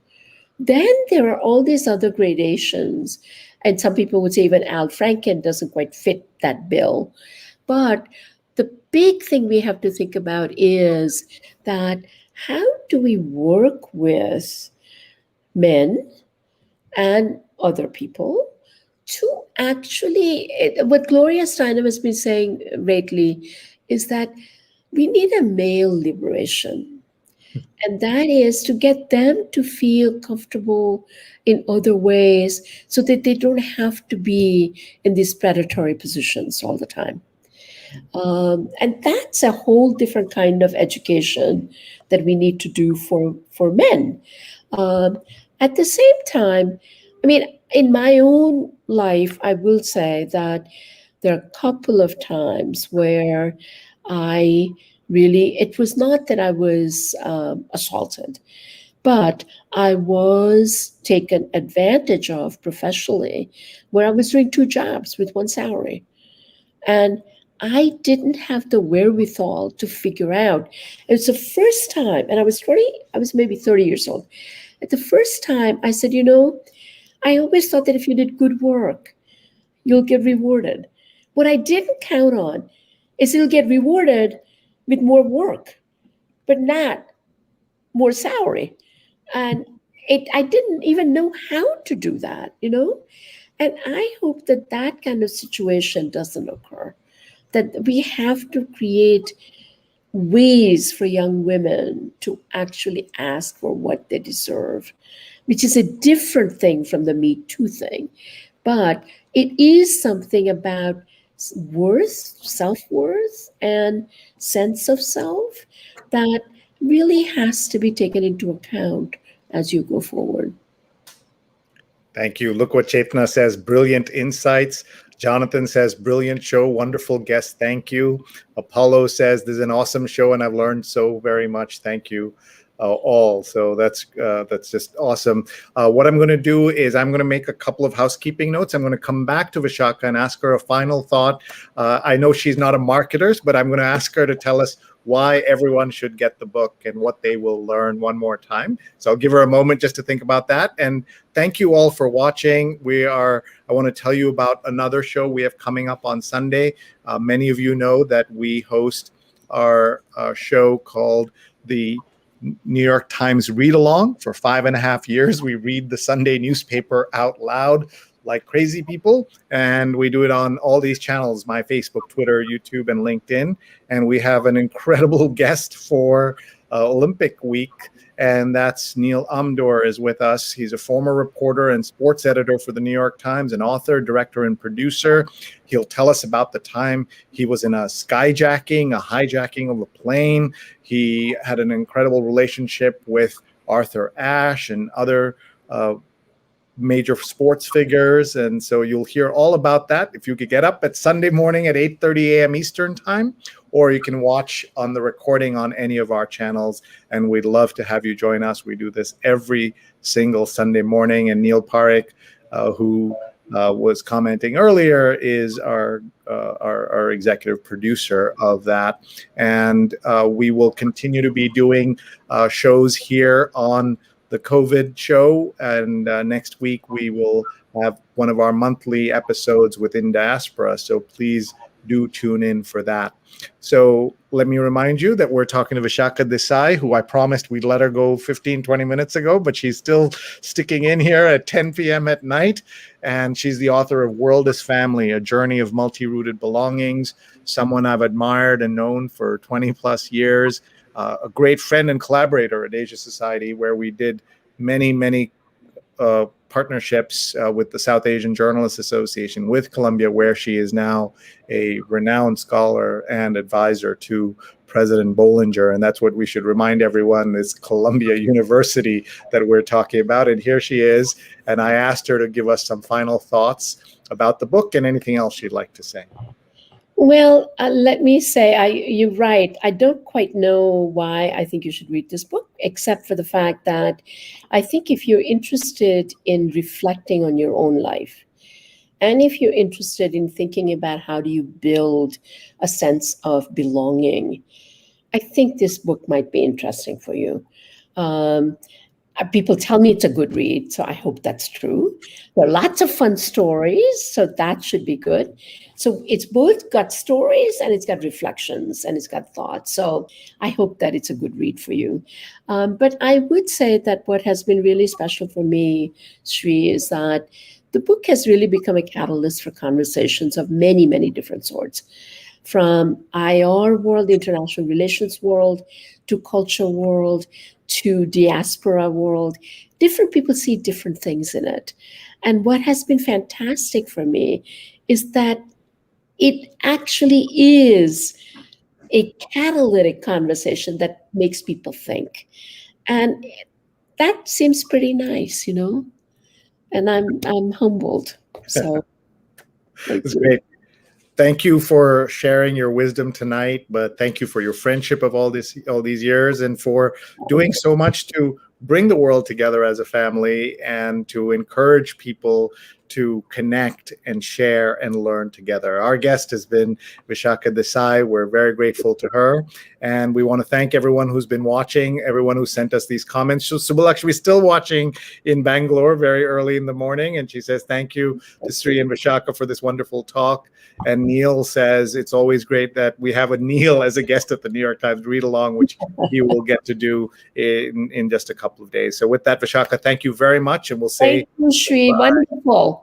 Speaker 2: Then there are all these other gradations, and some people would say even Al Franken doesn't quite fit that bill. But the big thing we have to think about is that how do we work with men and other people to actually, what Gloria Steinem has been saying lately is that we need a male liberation. And that is to get them to feel comfortable in other ways so that they don't have to be in these predatory positions all the time. And that's a whole different kind of education that we need to do for men. Um, at the same time, I mean, in my own life, I will say that there are a couple of times where I really, it was not that I was assaulted, but I was taken advantage of professionally, where I was doing two jobs with one salary. And I didn't have the wherewithal to figure out. It was the first time, and I was maybe 30 years old. At the first time, I said, I always thought that if you did good work, you'll get rewarded. What I didn't count on is you'll get rewarded with more work, but not more salary. And I didn't even know how to do that. And I hope that that kind of situation doesn't occur, that we have to create ways for young women to actually ask for what they deserve, which is a different thing from the Me Too thing. But it is something about worth, self worth, and sense of self that really has to be taken into account as you go forward.
Speaker 1: Thank you. Look what Chetna says. Brilliant insights. Jonathan says, brilliant show. Wonderful guest. Thank you. Apollo says, this is an awesome show and I've learned so very much. Thank you all. So that's just awesome. What I'm going to do is I'm going to make a couple of housekeeping notes. I'm going to come back to Vishakha and ask her a final thought. I know she's not a marketer, but I'm going to ask her to tell us why everyone should get the book and what they will learn one more time. So I'll give her a moment just to think about that. And thank you all for watching. I want to tell you about another show we have coming up on Sunday. Many of you know that we host our show called the New York Times Read Along. For 5.5 years, we read the Sunday newspaper out loud like crazy people, and we do it on all these channels: my Facebook, Twitter, YouTube, and LinkedIn. And we have an incredible guest for Olympic week, and that's Neil Umdor is with us. He's a former reporter and sports editor for the New York Times, an author, director, and producer. He'll tell us about the time he was in a hijacking of a plane. He had an incredible relationship with Arthur Ashe and other major sports figures, and so you'll hear all about that. If you could get up at Sunday morning at 8:30 a.m. Eastern time, or you can watch on the recording on any of our channels, and we'd love to have you join us. We do this every single Sunday morning, and Neil Parekh, who was commenting earlier, is our executive producer of that. And we will continue to be doing shows here on the COVID show, and next week we will have one of our monthly episodes within Diaspora, so please do tune in for that. So let me remind you that we're talking to Vishakha Desai, who I promised we'd let her go 15-20 minutes ago, but she's still sticking in here at 10 p.m. at night, and she's the author of World is Family, A Journey of Multi-Rooted Belongings, someone I've admired and known for 20 plus years. A great friend and collaborator at Asia Society, where we did many partnerships with the South Asian Journalists Association, with Columbia, where she is now a renowned scholar and advisor to President Bollinger. And that's what we should remind everyone, is Columbia University that we're talking about. And here she is. And I asked her to give us some final thoughts about the book and anything else she'd like to say.
Speaker 2: Well, let me say, you're right. I don't quite know why I think you should read this book, except for the fact that I think if you're interested in reflecting on your own life, and if you're interested in thinking about how do you build a sense of belonging, I think this book might be interesting for you. People tell me it's a good read, so I hope that's true. There are lots of fun stories, so that should be good. So it's both got stories and it's got reflections and it's got thoughts. So I hope that it's a good read for you. But I would say that what has been really special for me, Sree, is that the book has really become a catalyst for conversations of many different sorts. From IR world, international relations world, to culture world, to diaspora world. Different people see different things in it. And what has been fantastic for me is that it actually is a catalytic conversation that makes people think. And that seems pretty nice, you know? And I'm humbled. So
Speaker 1: It's great. Thank you for sharing your wisdom tonight, but thank you for your friendship of all these years, and for doing so much to bring the world together as a family and to encourage people to connect and share and learn together. Our guest has been Vishakha Desai. We're very grateful to her. And we want to thank everyone who's been watching, everyone who sent us these comments. So Subulakshmi is still watching in Bangalore very early in the morning. And she says, thank you to Sree and Vishakha for this wonderful talk. And Neil says, it's always great that we have a Neil as a guest at the New York Times Read Along, which he will get to do in just a couple of days. So with that, Vishakha, thank you very much. And we'll say,
Speaker 2: thank you, Sree. Wonderful.